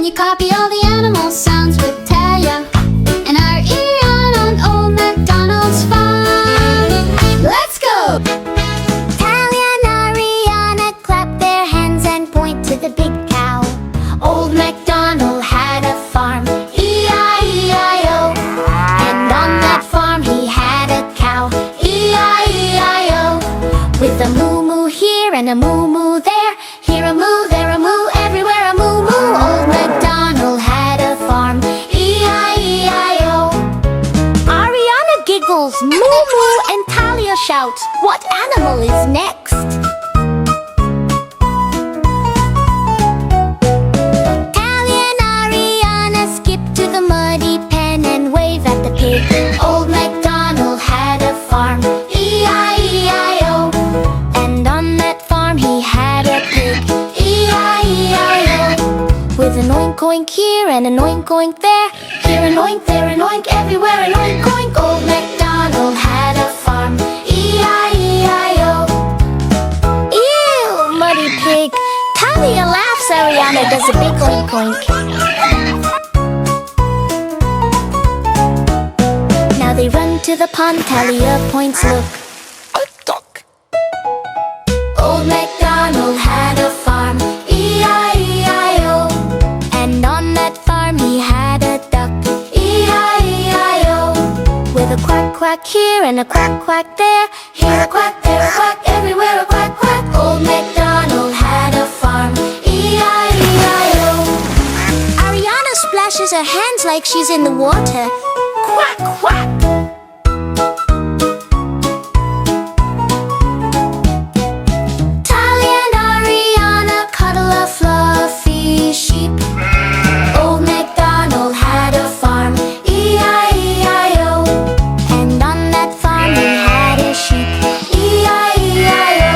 Can you copy all the animal sounds with Thalia and Ariana on Old McDonald's farm? Let's go! Thalia and Ariana clap their hands and point to the big cow. Old McDonald had a farm, E-I-E-I-O. And on that farm he had a cow, E-I-E-I-O. With a moo-moo here and a moo-moo there, here a moo, there a moo, everywhere a moo-moo. Old McDonald had a farm, E-I-E-I-O. Ariana giggles, moo-moo, and Thalia shouts, what animal is next? Thalia and Ariana skip to the muddy pen and wave at the pig. Old McDonald had a farm, E-I-E-I-O. And on that farm he had a pig, E-I-E-I-O. With an oink oink here and an oink oink there, here an oink, there an oink, everywhere an oink oink. Old McDonald had a farm, E-I-E-I-O. Ew, muddy pig. Thalia laughs, Ariana does a big oink oink. Now they run to the pond, Thalia points, look. Old MacDonald had a farm, E-I-E-I-O. And on that farm he had a duck, E-I-E-I-O. With a quack quack here and a quack quack there, here a quack, there a quack, everywhere a quack quack. Old MacDonald had a farm, E-I-E-I-O. Ariana splashes her hands like she's in the water. Quack quack! Old MacDonald had a farm, E-I-E-I-O. And on that farm he had a sheep, E-I-E-I-O.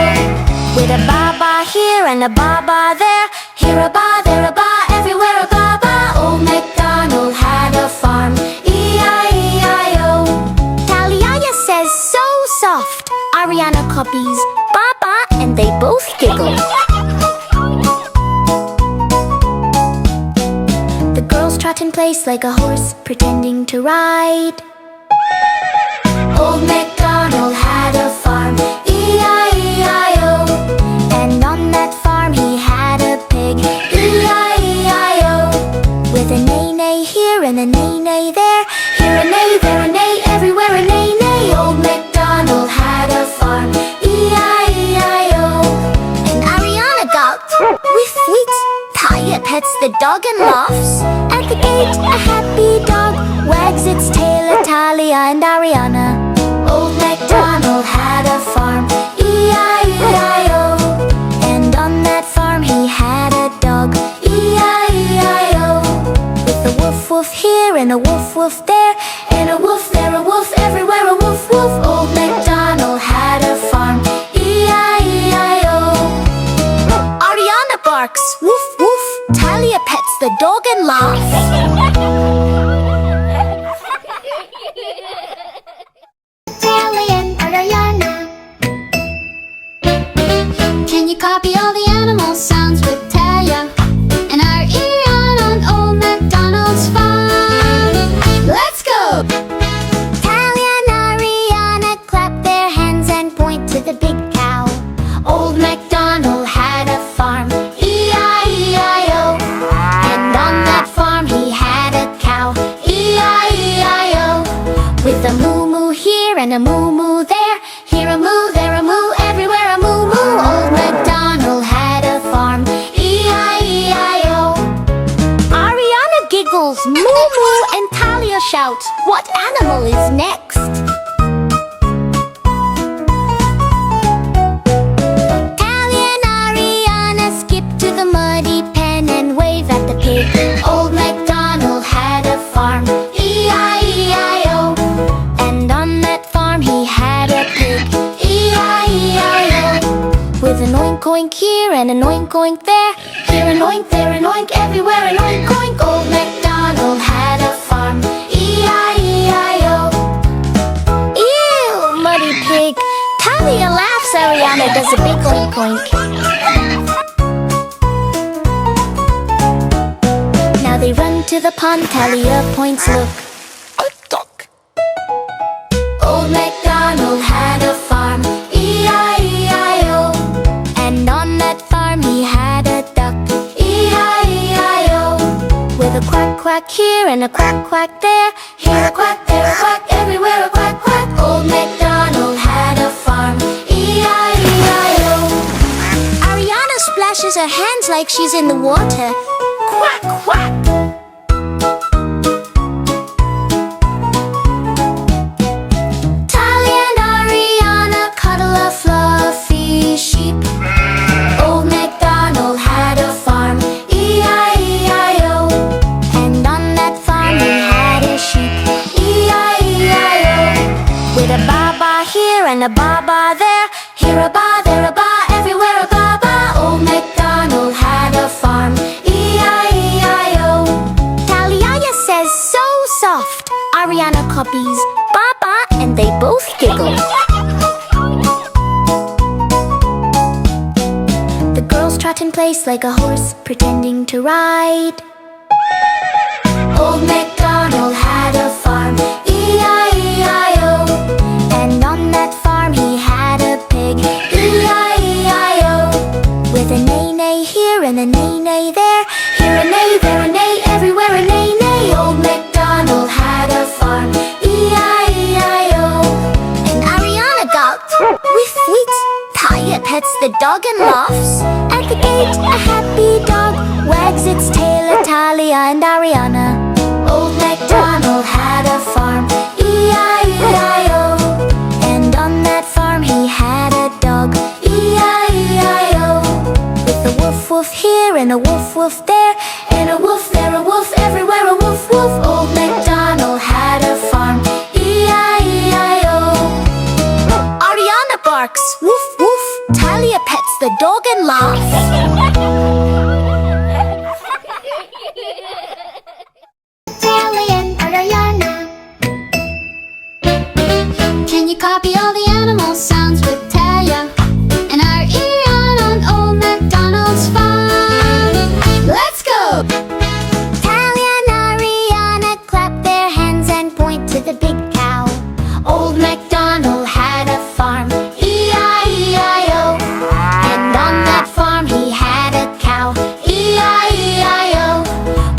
With a ba-ba here and a ba-ba there, here a ba, there a ba, everywhere a ba-ba. Old MacDonald had a farm, E-I-E-I-O. Thaliaya says so soft. Ariana copies ba-ba and they both giggle. Trot in place like a horse pretending to ride. Old MacDonald had a farm, E-I-E-I-O. And on that farm he had a pig, E-I-E-I-O. With a neigh-neigh here and a neigh-neigh there, here a neigh, there a neigh, everywhere a neigh-neigh. Old MacDonald had a farm, E-I-E-I-O. And Ariana gulped, whiff, whiff. Thalia pets the dog and laughs. At the gate, a happy dog wags its tail at Thalia and Ariana. Old MacDonald had a farm, E-I-E-I-O. And on that farm he had a dog, E-I-E-I-O. With a woof woof here and a woof woof there, and a woof there, a woof everywhere, a woof woof. Old MacDonald had a farm, E-I-E-I-O. Ariana barks, woof woof. Thalia pets the dog and laughs. Thalia and Ariana. Can you copy all the animal sounds with Thalia and Ariana on Old McDonald's farm? Let's go! Thalia and Ariana clap their hands and point to the big cow. Old MacDonald had a farm, E-I-E-I-O. And on that farm he had a cow, E-I-E-I-O. With a moo-moo here and a moo-moo there, here a moo, there a moo, everywhere a moo-moo. Old MacDonald had a farm, E-I-E-I-O. Ariana giggles, moo-moo, and Thalia shouts, what animal is next? Old MacDonald had a farm, E-I-E-I-O. And on that farm he had a pig, E-I-E-I-O. With an oink oink here and an oink oink there, here an oink, there an oink, everywhere an oink oink. Old MacDonald had a farm, E-I-E-I-O. Ew, muddy pig. Thalia laughs, Ariana does a big oink oink. the pond, Thalia points, look. Old McDonald had a farm, E-I-E-I-O. And on that farm he had a duck, E-I-E-I-O. With a quack quack here and a quack quack there, here a quack, there a quack, everywhere a quack quack. Old McDonald had a farm, E-I-E-I-O. Ariana splashes her hands like she's in the water. Quack quack. Thalia and Ariana cuddle a fluffy sheep. Old McDonald had a farm, E-I-E-I-O. And on that farm he had a sheep, E-I-E-I-O. With a ba-ba here and a ba-ba there, here a ba, there a ba, everywhere a ba-ba. Old McDonald had a farm, E-I-E-I-O. Thalia says so soft. Ariana copies ba-ba and they both giggle. The girls trot in place like a horse pretending to ride. Old McDonald had a farm, E-I-E-I-O. And on that farm he had a pig, E-I-E-I-O. With a neigh-neigh here and a neigh-neigh there, here a neigh, there a neigh, everywhere a neigh-neigh. Old McDonald had a farm, E-I-E-I-O. And Ariana gulped, whiff, whiff. Thalia pets the dog and laughs. At the gate, a happy dog wags its tail at Thalia and Ariana. Old McDonald had a farm, E-I-E-I-O. And on that farm he had a dog, E-I-E-I-O. With a woof woof here and a woof woof there, and a woof there, a woof everywhere, a woof woof. Old McDonald had a farm, E-I-E-I-O. Ariana barks, woof woof. Thalia pets the dog and laughs. Thalia and Ariana. Can you copy all the animal sounds with Thalia and Ariana on Old McDonald's farm? Let's go! Thalia and Ariana clap their hands and point to the big cow. Old McDonald had a farm, E-I-E-I-O. And on that farm he had a cow, E-I-E-I-O.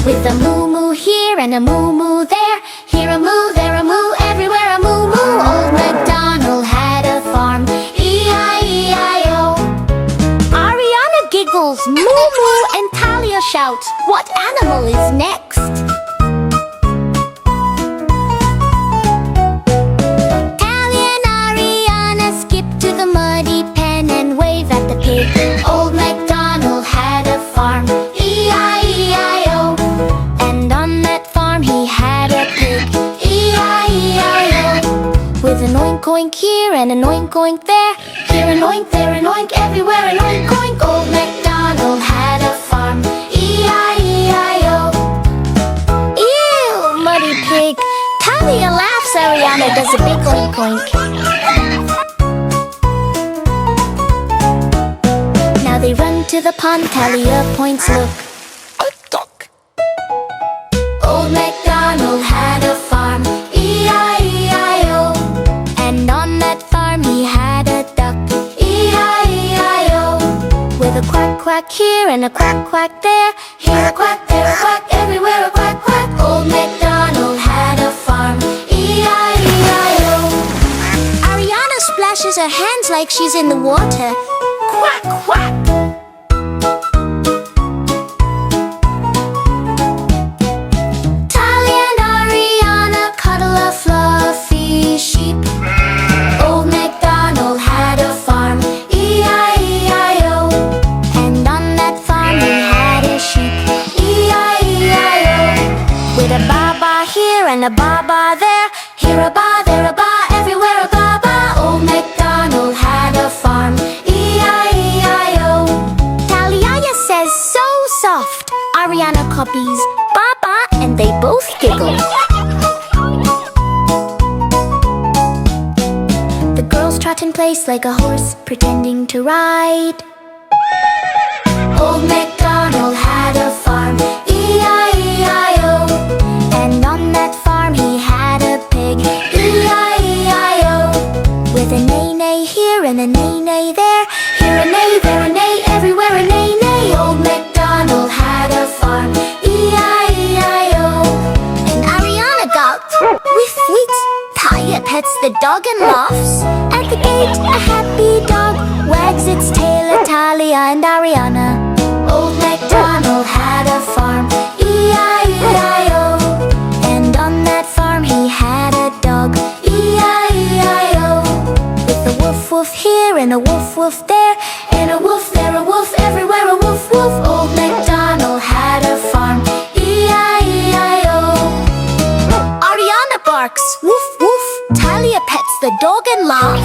With a moo-moo here and a moo-moo there, here a moo, there a moo, everywhere a moo-moo. Old McDonald had a farm, E-I-E-I-O. Ariana giggles, moo-moo, and Thalia shouts, what animal is next? Thalia and Ariana skip to the muddy pen and wave at the pig. Old McDonald had a farm, E-I-E-I-O. And on that farm he had a pig, E-I-E-I-O. With an oink oink here and an oink oink there, here an oink, there an oink, everywhere an oink oink. Old McDonald had a farm, E-I-E-I-O. Ew, muddy pig. Thalia laughs, Ariana does a big oink oink. Now they run to the pond, Thalia points, look. Old McDonald had a farm, E-I-E-I-O. And on that farm he had a duck, E-I-E-I-O. With a quack quack here and a quack quack there, here a quack, there a quack, everywhere a quack quack. Old McDonald had a farm, E-I-E-I-O. Ariana splashes her hands like she's in the water. Quack quack. Thalia and Ariana cuddle a fluffy sheep. Old McDonald had a farm, E-I-E-I-O. And on that farm he had a sheep, E-I-E-I-O. With a ba-ba here and a ba-ba there, here a ba, there a ba, everywhere a ba-ba. Old McDonald had a farm, E-I-E-I-O. Thalia says so soft. Ariana copies ba-ba and they both giggle. The girls trot in place like a horse pretending to ride. Old McDonald had a farm, E-I-E-I-O. dog and laughs. At the gate, a happy dog wags its tail at Thalia and Ariana. Old MacDonald had a farm, E-I-E-I-O. And on that farm he had a dog, E-I-E-I-O. With a woof woof here and a woof woof there, and a woof there, a woof everywhere, a woof woof. Old MacDonald had a farm, E-I-E-I-O. Ariana barks, woof woof. Thalia pets the dog and laughs.